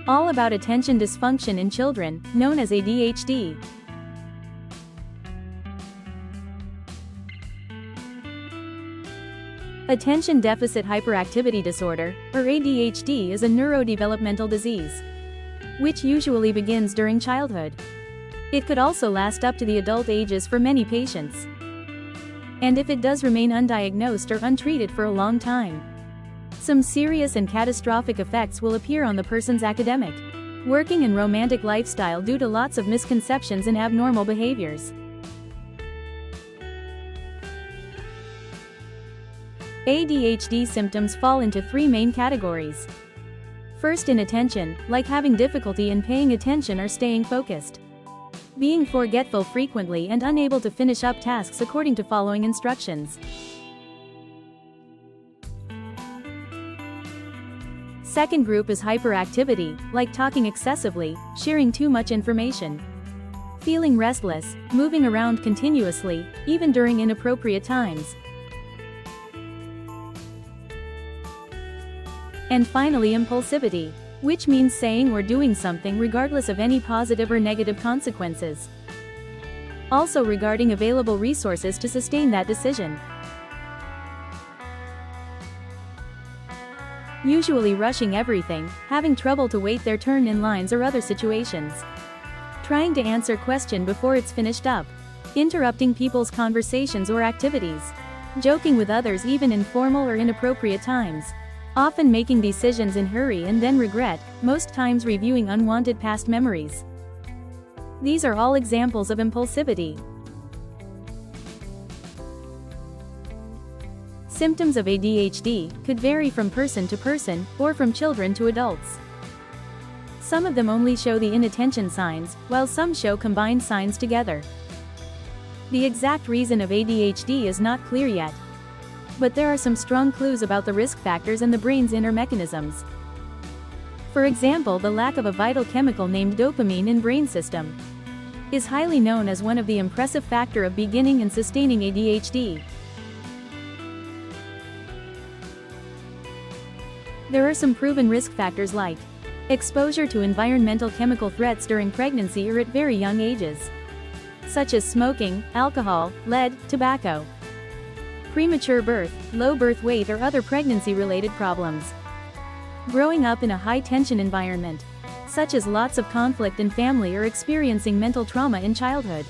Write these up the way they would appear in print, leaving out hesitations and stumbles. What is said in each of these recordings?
All about attention dysfunction in children, known as ADHD. Attention Deficit Hyperactivity Disorder, or ADHD, is a neurodevelopmental disease, which usually begins during childhood. It could also last up to the adult ages for many patients. And if it does remain undiagnosed or untreated for a long time, some serious and catastrophic effects will appear on the person's academic, working and romantic lifestyle due to lots of misconceptions and abnormal behaviors. ADHD symptoms fall into three main categories. First, inattention, like having difficulty in paying attention or staying focused. Being forgetful frequently and unable to finish up tasks according to following instructions. Second group is hyperactivity, like talking excessively, sharing too much information, feeling restless, moving around continuously, even during inappropriate times. And finally, impulsivity, which means saying or doing something regardless of any positive or negative consequences. Also regarding available resources to sustain that decision. Usually rushing everything, having trouble to wait their turn in lines or other situations. Trying to answer question before it's finished up. Interrupting people's conversations or activities. Joking with others even in formal or inappropriate times. Often making decisions in hurry and then regret, most times reviewing unwanted past memories. These are all examples of impulsivity. Symptoms of ADHD could vary from person to person, or from children to adults. Some of them only show the inattention signs, while some show combined signs together. The exact reason of ADHD is not clear yet, but there are some strong clues about the risk factors and the brain's inner mechanisms. For example, the lack of a vital chemical named dopamine in brain system is highly known as one of the impressive factor of beginning and sustaining ADHD. There are some proven risk factors like exposure to environmental chemical threats during pregnancy or at very young ages, such as smoking, alcohol, lead, tobacco, premature birth, low birth weight or other pregnancy-related problems. Growing up in a high-tension environment, such as lots of conflict in family or experiencing mental trauma in childhood.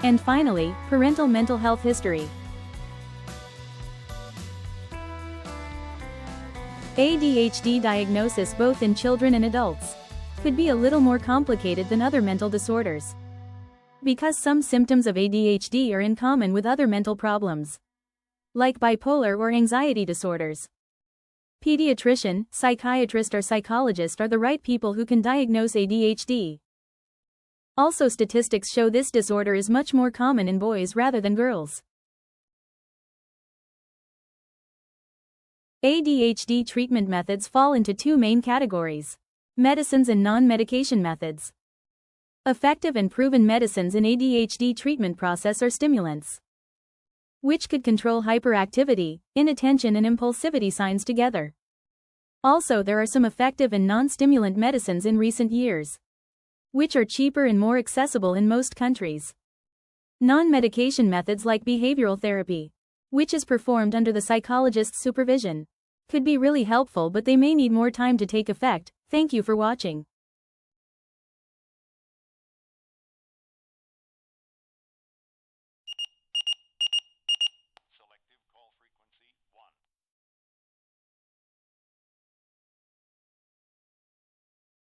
And finally, parental mental health history. ADHD diagnosis both in children and adults could be a little more complicated than other mental disorders, because some symptoms of ADHD are in common with other mental problems, like bipolar or anxiety disorders. Pediatrician, psychiatrist or psychologist are the right people who can diagnose ADHD. Also, statistics show this disorder is much more common in boys rather than girls. ADHD treatment methods fall into two main categories: medicines and non-medication methods. Effective and proven medicines in ADHD treatment process are stimulants, which could control hyperactivity, inattention and impulsivity signs together. Also, there are some effective and non-stimulant medicines in recent years, which are cheaper and more accessible in most countries. Non-medication methods like behavioral therapy, which is performed under the psychologist's supervision, could be really helpful, but they may need more time to take effect. Thank you for watching.